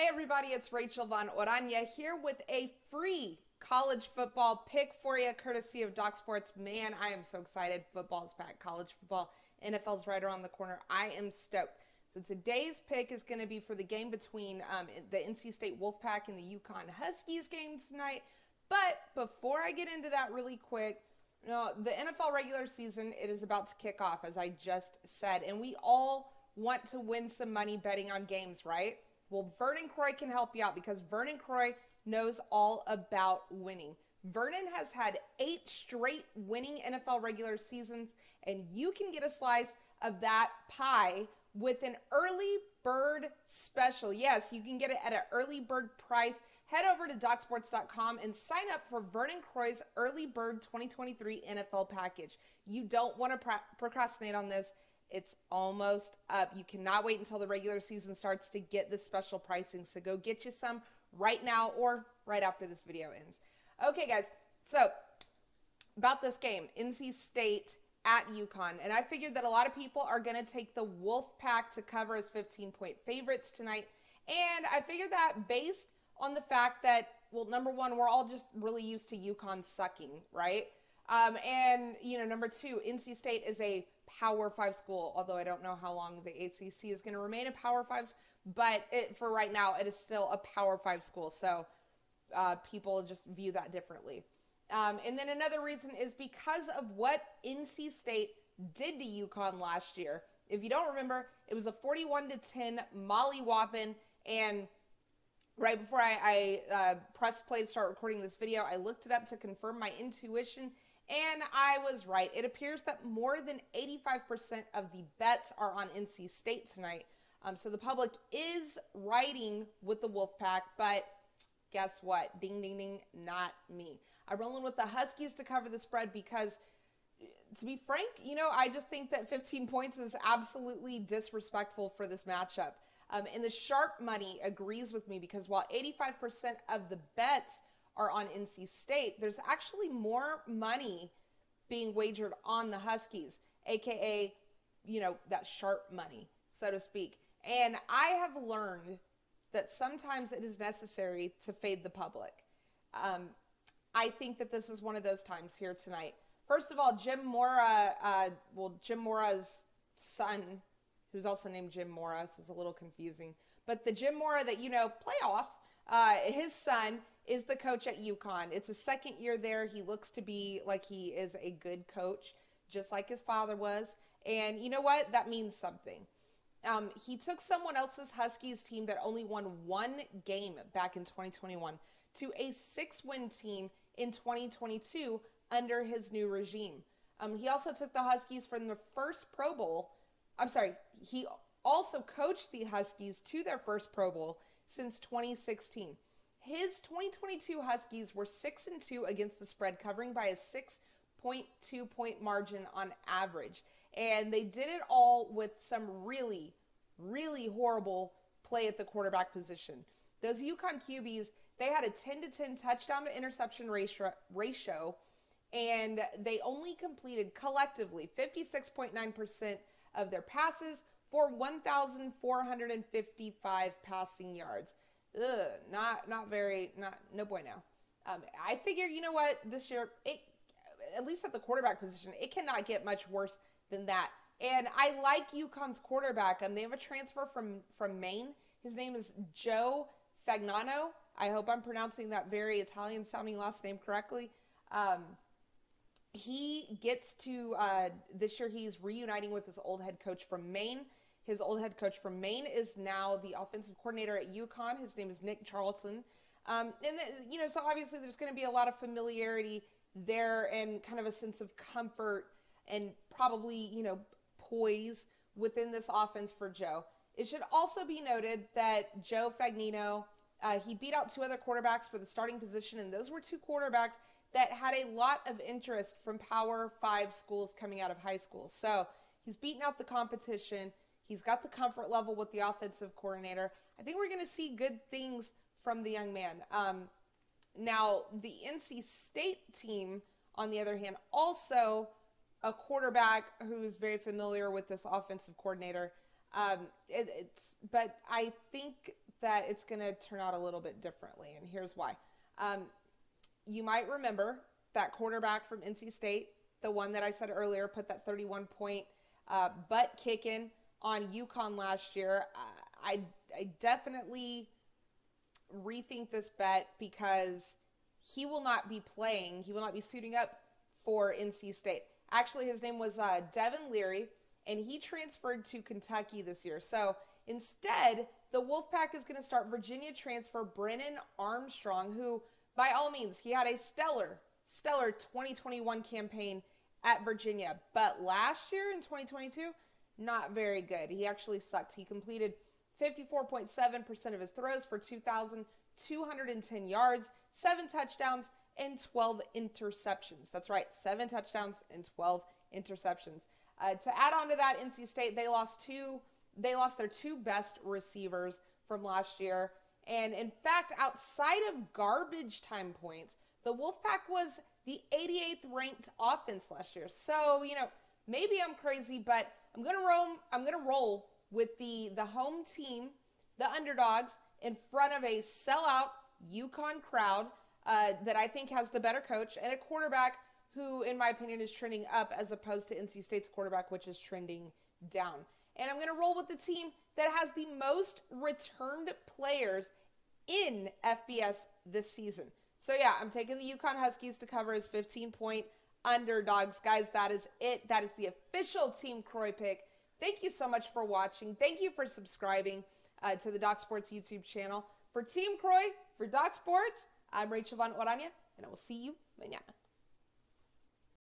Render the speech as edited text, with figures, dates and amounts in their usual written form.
Hey everybody, it's Rachel Von Orania here with a free college football pick for you, courtesy of Doc Sports. Man, I am so excited. Football's back, college football, NFL's right around the corner. I am stoked. So today's pick is going to be for the game between the NC State Wolfpack and the UConn Huskies game tonight. But before I get into that really quick, the NFL regular season, it is about to kick off, as I just said. And we all want to win some money betting on games, right? Well, Vernon Croy can help you out because Vernon Croy knows all about winning. Vernon has had 8 straight winning NFL regular seasons, and you can get a slice of that pie with an early bird special. Yes, you can get it at an early bird price. Head over to DocSports.com and sign up for Vernon Croy's Early Bird 2023 NFL package. You don't want to procrastinate on this. It's almost up. You cannot wait until the regular season starts to get this special pricing. So go get you some right now or right after this video ends. Okay, guys. So about this game, NC State at UConn. And I figured that a lot of people are going to take the Wolfpack to cover as 15-point favorites tonight. And I figured that based on the fact that, well, number one, we're all just really used to UConn sucking, right? And, number two, NC State is a Power 5 school, although I don't know how long the ACC is going to remain a Power 5, but for right now, it is still a Power 5 school, so people just view that differently. And then another reason is because of what NC State did to UConn last year. If you don't remember, it was a 41-10 mollywhopping, and right before I pressed play to start recording this video, I looked it up to confirm my intuition, and I was right. It appears that more than 85% of the bets are on NC State tonight. So the public is riding with the Wolfpack, but guess what? Ding, ding, ding, not me. I'm rolling with the Huskies to cover the spread because, to be frank, I just think that 15 points is absolutely disrespectful for this matchup. And the sharp money agrees with me because while 85% of the bets are on NC State, there's actually more money being wagered on the Huskies, aka, that sharp money, so to speak. And I have learned that sometimes it is necessary to fade the public. I think that this is one of those times here tonight. First of all, Jim Mora's son, who's also named Jim Mora, so it's a little confusing. But the Jim Mora that, playoffs, his son is the coach at UConn. It's his second year there. He looks to be like he is a good coach, just like his father was. And you know what? That means something. He took someone else's Huskies team that only won 1 game back in 2021 to a 6-win team in 2022 under his new regime. He also took the Huskies from the first Pro Bowl. He also coached the Huskies to their first Pro Bowl since 2016. His 2022 Huskies were 6-2 against the spread, covering by a 6.2 point margin on average. And they did it all with some really, really horrible play at the quarterback position. Those UConn QBs, they had a 10-10 touchdown to interception ratio, and they only completed collectively 56.9% of their passes for 1,455 passing yards. No bueno. I figure, this year, at least at the quarterback position, it cannot get much worse than that. And I like UConn's quarterback. They have a transfer from Maine. His name is Joe Fagnano. I hope I'm pronouncing that very Italian-sounding last name correctly. He gets to, this year he's reuniting with his old head coach from Maine. His old head coach from Maine is now the offensive coordinator at UConn. His name is Nick Charlton. So obviously there's going to be a lot of familiarity there and kind of a sense of comfort and probably, poise within this offense for Joe. It should also be noted that Joe Fagnino, he beat out 2 other quarterbacks for the starting position, and those were 2 quarterbacks that had a lot of interest from Power 5 schools coming out of high school. So he's beaten out the competition. He's got the comfort level with the offensive coordinator. I think we're going to see good things from the young man. Now, the NC State team, on the other hand, also a quarterback who's very familiar with this offensive coordinator. But I think that it's going to turn out a little bit differently, and here's why. You might remember that quarterback from NC State, the one that I said earlier, put that 31-point butt kicking on UConn last year. I definitely rethink this bet because he will not be playing. He will not be suiting up for NC State. Actually, his name was Devin Leary, and he transferred to Kentucky this year. So instead, the Wolfpack is going to start Virginia transfer Brennan Armstrong, who, by all means, he had a stellar 2021 campaign at Virginia. But last year in 2022, not very good. He actually sucked. He completed 54.7% of his throws for 2,210 yards, 7 touchdowns, and 12 interceptions. That's right, 7 touchdowns and 12 interceptions. To add on to that, NC State, they lost their 2 best receivers from last year. And in fact, outside of garbage time points, the Wolfpack was the 88th ranked offense last year. So, maybe I'm crazy, but I'm gonna roll with the home team, the underdogs, in front of a sellout UConn crowd that I think has the better coach and a quarterback who, in my opinion, is trending up as opposed to NC State's quarterback, which is trending down. And I'm going to roll with the team that has the most returned players in FBS this season. So, yeah, I'm taking the UConn Huskies to cover as 15-point underdogs. Guys, that is it. That is the official Team Croy pick. Thank you so much for watching. Thank you for subscribing to the Doc Sports YouTube channel. For Team Croy, for Doc Sports, I'm Rachel Von Orania, and I will see you mañana.